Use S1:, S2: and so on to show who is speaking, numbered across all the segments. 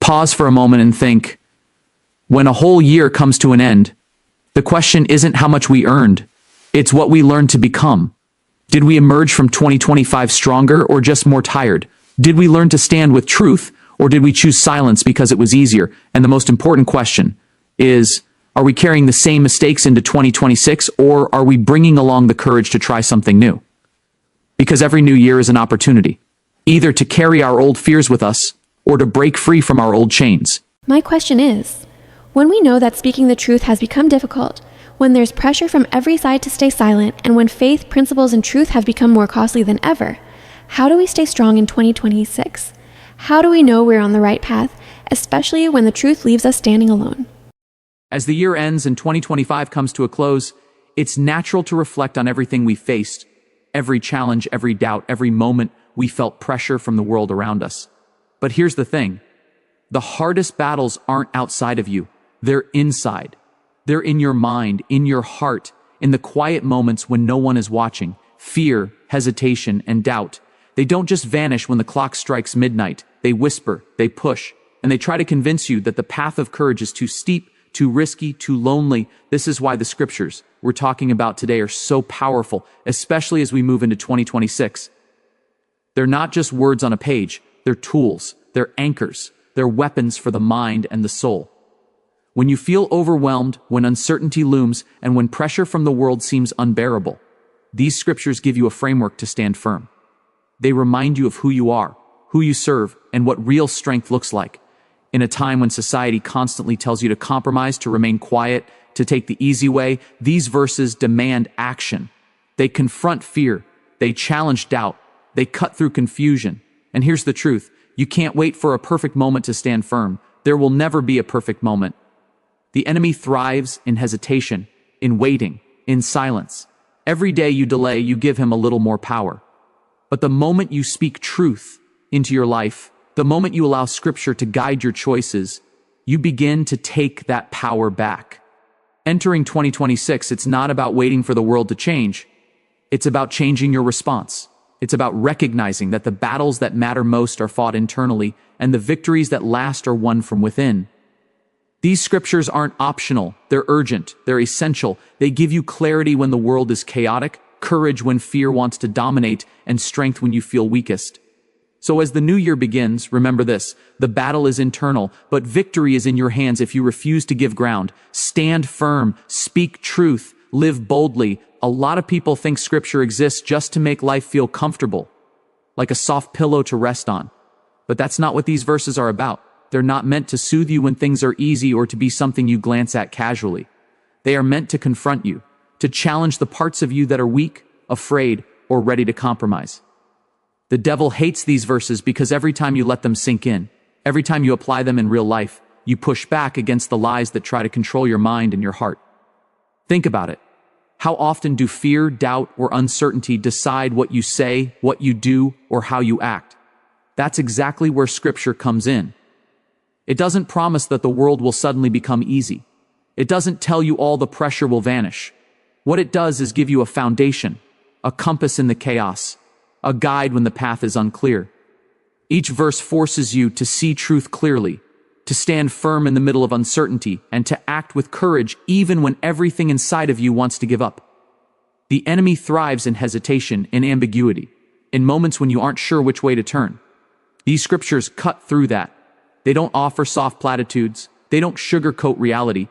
S1: Pause for a moment and think, when a whole year comes to an end, the question isn't how much we earned, it's what we learned to become. Did we emerge from 2025 stronger or just more tired? Did we learn to stand with truth or did we choose silence because it was easier? And the most important question is, are we carrying the same mistakes into 2026 or are we bringing along the courage to try something new? Because every new year is an opportunity, either to carry our old fears with us or to break free from our old chains.
S2: My question is, when we know that speaking the truth has become difficult, when there's pressure from every side to stay silent, and when faith, principles, and truth have become more costly than ever, how do we stay strong in 2026? How do we know we're on the right path, especially when the truth leaves us standing alone?
S1: As the year ends and 2025 comes to a close, it's natural to reflect on everything we faced, every challenge, every doubt, every moment we felt pressure from the world around us. But here's the thing. The hardest battles aren't outside of you. They're inside. They're in your mind, in your heart, in the quiet moments when no one is watching. Fear, hesitation, and doubt. They don't just vanish when the clock strikes midnight. They whisper, they push, and they try to convince you that the path of courage is too steep, too risky, too lonely. This is why the scriptures we're talking about today are so powerful, especially as we move into 2026. They're not just words on a page. They're tools. They're anchors. They're weapons for the mind and the soul. When you feel overwhelmed, when uncertainty looms, and when pressure from the world seems unbearable, these scriptures give you a framework to stand firm. They remind you of who you are, who you serve, and what real strength looks like. In a time when society constantly tells you to compromise, to remain quiet, to take the easy way, these verses demand action. They confront fear. They challenge doubt. They cut through confusion. And here's the truth. You can't wait for a perfect moment to stand firm. There will never be a perfect moment. The enemy thrives in hesitation, in waiting, in silence. Every day you delay, you give him a little more power. But the moment you speak truth into your life, the moment you allow Scripture to guide your choices, you begin to take that power back. Entering 2026, it's not about waiting for the world to change. It's about changing your response. It's about recognizing that the battles that matter most are fought internally, and the victories that last are won from within. These scriptures aren't optional. They're urgent. They're essential. They give you clarity when the world is chaotic, courage when fear wants to dominate, and strength when you feel weakest. So as the new year begins, remember this. The battle is internal, but victory is in your hands if you refuse to give ground. Stand firm. Speak truth. Live boldly. A lot of people think scripture exists just to make life feel comfortable, like a soft pillow to rest on. But that's not what these verses are about. They're not meant to soothe you when things are easy or to be something you glance at casually. They are meant to confront you, to challenge the parts of you that are weak, afraid, or ready to compromise. The devil hates these verses because every time you let them sink in, every time you apply them in real life, you push back against the lies that try to control your mind and your heart. Think about it. How often do fear, doubt, or uncertainty decide what you say, what you do, or how you act? That's exactly where Scripture comes in. It doesn't promise that the world will suddenly become easy. It doesn't tell you all the pressure will vanish. What it does is give you a foundation, a compass in the chaos, a guide when the path is unclear. Each verse forces you to see truth clearly, to stand firm in the middle of uncertainty, and to act with courage even when everything inside of you wants to give up. The enemy thrives in hesitation, in ambiguity, in moments when you aren't sure which way to turn. These scriptures cut through that. They don't offer soft platitudes. They don't sugarcoat reality.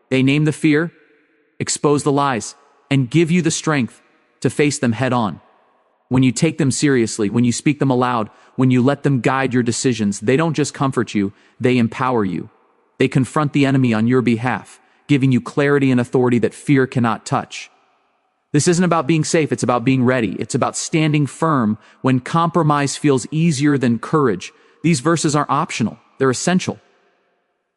S1: They name the fear, expose the lies, and give you the strength to face them head on. When you take them seriously, when you speak them aloud, when you let them guide your decisions, they don't just comfort you, they empower you. They confront the enemy on your behalf, giving you clarity and authority that fear cannot touch. This isn't about being safe, it's about being ready. It's about standing firm when compromise feels easier than courage. These verses aren't optional, they're essential.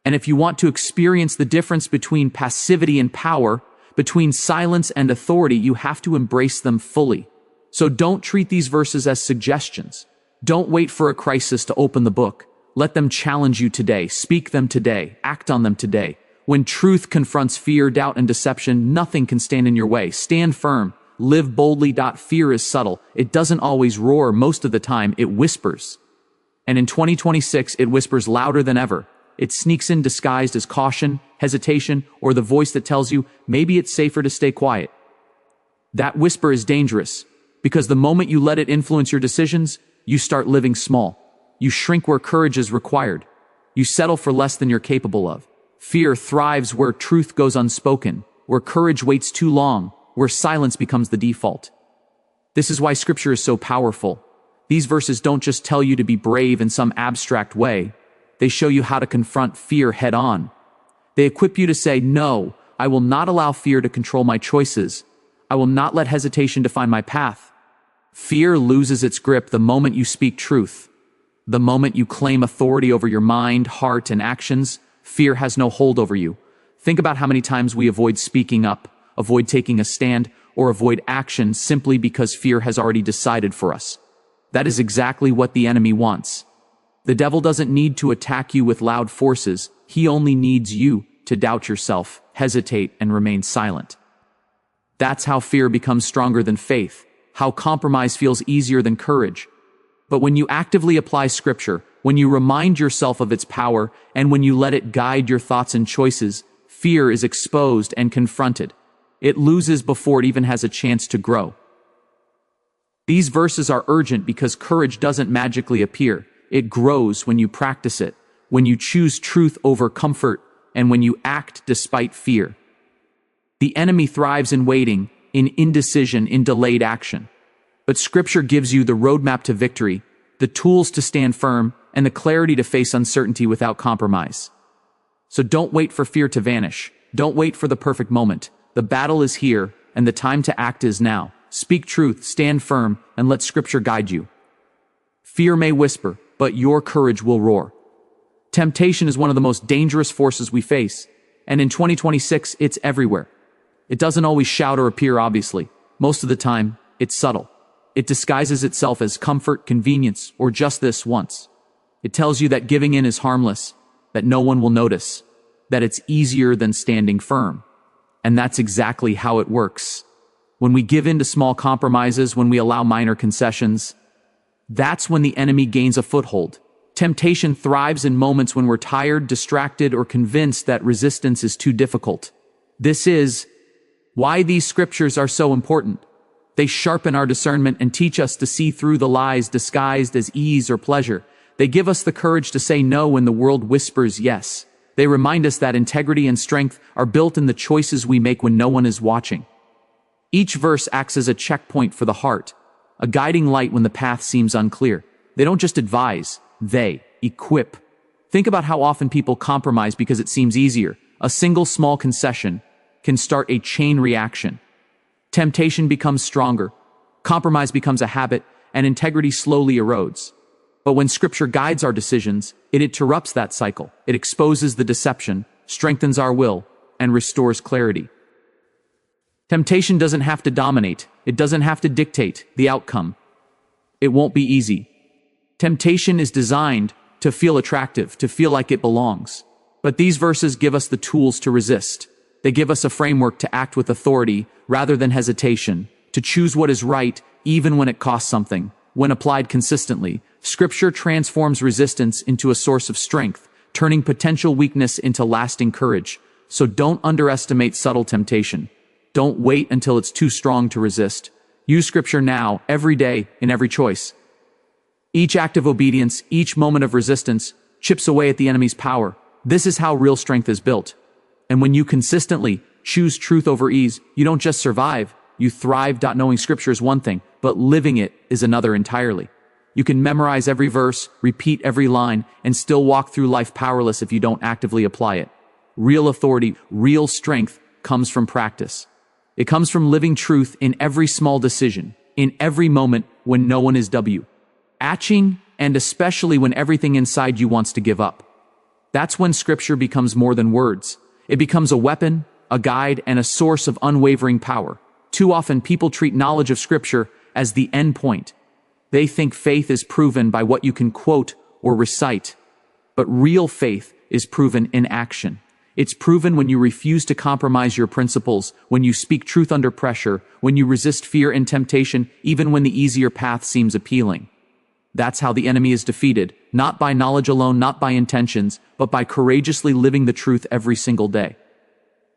S1: And if you want to experience the difference between passivity and power, between silence and authority, you have to embrace them fully. So don't treat these verses as suggestions. Don't wait for a crisis to open the book. Let them challenge you today. Speak them today. Act on them today. When truth confronts fear, doubt, and deception, nothing can stand in your way. Stand firm. Live boldly. Fear is subtle. It doesn't always roar. Most of the time, it whispers. And in 2026, it whispers louder than ever. It sneaks in disguised as caution, hesitation, or the voice that tells you maybe it's safer to stay quiet. That whisper is dangerous, because the moment you let it influence your decisions, you start living small. You shrink where courage is required. You settle for less than you're capable of. Fear thrives where truth goes unspoken, where courage waits too long, where silence becomes the default. This is why Scripture is so powerful. These verses don't just tell you to be brave in some abstract way. They show you how to confront fear head on. They equip you to say, no, I will not allow fear to control my choices. I will not let hesitation define my path. Fear loses its grip the moment you speak truth. The moment you claim authority over your mind, heart, and actions, fear has no hold over you. Think about how many times we avoid speaking up, avoid taking a stand, or avoid action simply because fear has already decided for us. That is exactly what the enemy wants. The devil doesn't need to attack you with loud forces. He only needs you to doubt yourself, hesitate, and remain silent. That's how fear becomes stronger than faith, how compromise feels easier than courage. But when you actively apply Scripture, when you remind yourself of its power, and when you let it guide your thoughts and choices, fear is exposed and confronted. It loses before it even has a chance to grow. These verses are urgent because courage doesn't magically appear. It grows when you practice it, when you choose truth over comfort, and when you act despite fear. The enemy thrives in waiting, in indecision, in delayed action. But Scripture gives you the roadmap to victory, the tools to stand firm, and the clarity to face uncertainty without compromise. So don't wait for fear to vanish. Don't wait for the perfect moment. The battle is here, and the time to act is now. Speak truth, stand firm, and let Scripture guide you. Fear may whisper, but your courage will roar. Temptation is one of the most dangerous forces we face, and in 2026, it's everywhere. It doesn't always shout or appear obviously. Most of the time, it's subtle. It disguises itself as comfort, convenience, or just this once. It tells you that giving in is harmless, that no one will notice, that it's easier than standing firm. And that's exactly how it works. When we give in to small compromises, when we allow minor concessions, that's when the enemy gains a foothold. Temptation thrives in moments when we're tired, distracted, or convinced that resistance is too difficult. This is why these scriptures are so important. They sharpen our discernment and teach us to see through the lies disguised as ease or pleasure. They give us the courage to say no when the world whispers yes. They remind us that integrity and strength are built in the choices we make when no one is watching. Each verse acts as a checkpoint for the heart, a guiding light when the path seems unclear. They don't just advise, they equip. Think about how often people compromise because it seems easier. A single small concession can start a chain reaction. Temptation becomes stronger, compromise becomes a habit, and integrity slowly erodes. But when Scripture guides our decisions, it interrupts that cycle. It exposes the deception, strengthens our will, and restores clarity. Temptation doesn't have to dominate. It doesn't have to dictate the outcome. It won't be easy. Temptation is designed to feel attractive, to feel like it belongs. But these verses give us the tools to resist. They give us a framework to act with authority rather than hesitation, to choose what is right even when it costs something. When applied consistently, Scripture transforms resistance into a source of strength, turning potential weakness into lasting courage. So don't underestimate subtle temptation. Don't wait until it's too strong to resist. Use Scripture now, every day, in every choice. Each act of obedience, each moment of resistance, chips away at the enemy's power. This is how real strength is built. And when you consistently choose truth over ease, you don't just survive, you thrive. Knowing Scripture is one thing, but living it is another entirely. You can memorize every verse, repeat every line, and still walk through life powerless if you don't actively apply it. Real authority, real strength comes from practice. It comes from living truth in every small decision, in every moment when no one is watching, and especially when everything inside you wants to give up. That's when Scripture becomes more than words. It becomes a weapon, a guide, and a source of unwavering power. Too often people treat knowledge of Scripture as the end point. They think faith is proven by what you can quote or recite. But real faith is proven in action. It's proven when you refuse to compromise your principles, when you speak truth under pressure, when you resist fear and temptation, even when the easier path seems appealing. That's how the enemy is defeated, not by knowledge alone, not by intentions, but by courageously living the truth every single day.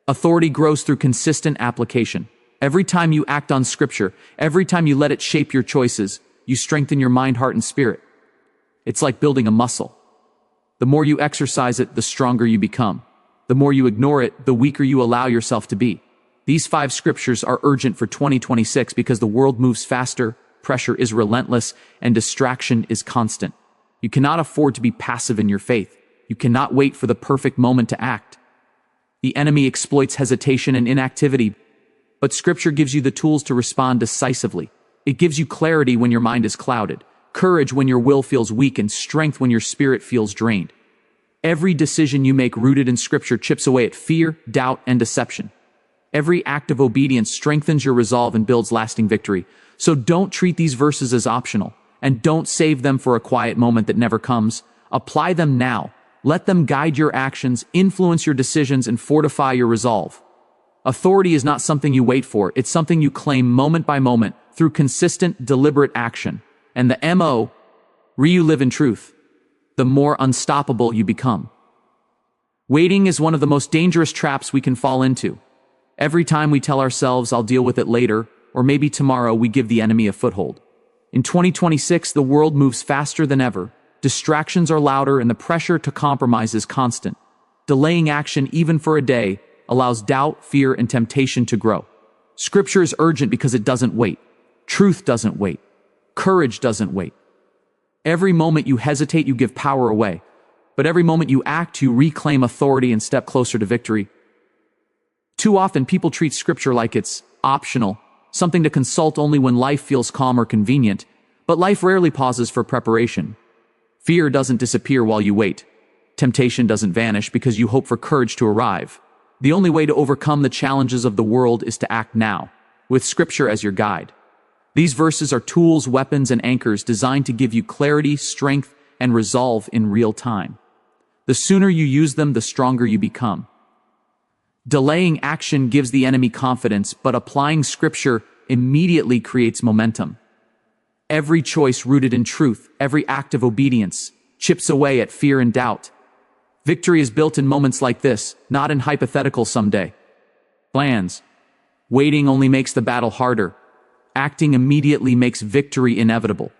S1: Authority grows through consistent application. Every time you act on Scripture, every time you let it shape your choices, you strengthen your mind, heart, and spirit. It's like building a muscle. The more you exercise it, the stronger you become. The more you ignore it, the weaker you allow yourself to be. These 5 scriptures are urgent for 2026 because the world moves faster, pressure is relentless, and distraction is constant. You cannot afford to be passive in your faith. You cannot wait for the perfect moment to act. The enemy exploits hesitation and inactivity, but Scripture gives you the tools to respond decisively. It gives you clarity when your mind is clouded, courage when your will feels weak, and strength when your spirit feels drained. Every decision you make rooted in Scripture chips away at fear, doubt, and deception. Every act of obedience strengthens your resolve and builds lasting victory. So don't treat these verses as optional, and don't save them for a quiet moment that never comes. Apply them now. Let them guide your actions, influence your decisions, and fortify your resolve. Authority is not something you wait for, it's something you claim moment by moment through consistent, deliberate action. And the MO, you live in truth, the more unstoppable you become. Waiting is one of the most dangerous traps we can fall into. Every time we tell ourselves, I'll deal with it later, or maybe tomorrow, we give the enemy a foothold. In 2026, the world moves faster than ever. Distractions are louder and the pressure to compromise is constant. Delaying action even for a day allows doubt, fear, and temptation to grow. Scripture is urgent because it doesn't wait. Truth doesn't wait. Courage doesn't wait. Every moment you hesitate, you give power away. But every moment you act, you reclaim authority and step closer to victory. Too often, people treat Scripture like it's optional, something to consult only when life feels calm or convenient, but life rarely pauses for preparation. Fear doesn't disappear while you wait. Temptation doesn't vanish because you hope for courage to arrive. The only way to overcome the challenges of the world is to act now, with Scripture as your guide. These verses are tools, weapons, and anchors designed to give you clarity, strength, and resolve in real time. The sooner you use them, the stronger you become. Delaying action gives the enemy confidence, but applying Scripture immediately creates momentum. Every choice rooted in truth, every act of obedience, chips away at fear and doubt. Victory is built in moments like this, not in hypothetical someday plans. Waiting only makes the battle harder. Acting immediately makes victory inevitable.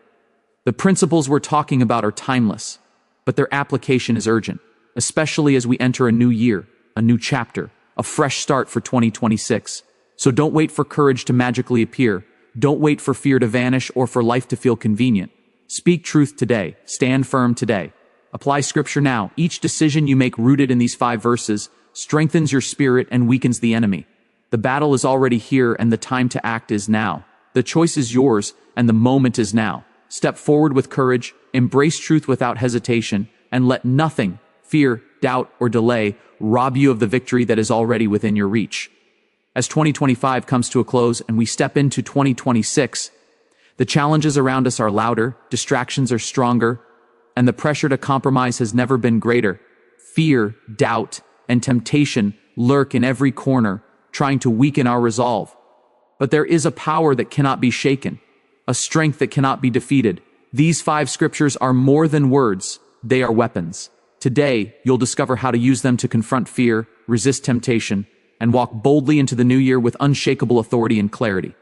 S1: The principles we're talking about are timeless, but their application is urgent, especially as we enter a new year, a new chapter, a fresh start for 2026. So don't wait for courage to magically appear. Don't wait for fear to vanish or for life to feel convenient. Speak truth today. Stand firm today. Apply Scripture now. Each decision you make rooted in these 5 verses strengthens your spirit and weakens the enemy. The battle is already here and the time to act is now. The choice is yours and the moment is now. Step forward with courage, embrace truth without hesitation, and let nothing, fear, doubt, or delay rob you of the victory that is already within your reach. As 2025 comes to a close and we step into 2026, the challenges around us are louder, distractions are stronger, and the pressure to compromise has never been greater. Fear, doubt, and temptation lurk in every corner, trying to weaken our resolve. But there is a power that cannot be shaken, a strength that cannot be defeated. These 5 scriptures are more than words, they are weapons. Today, you'll discover how to use them to confront fear, resist temptation, and walk boldly into the new year with unshakable authority and clarity.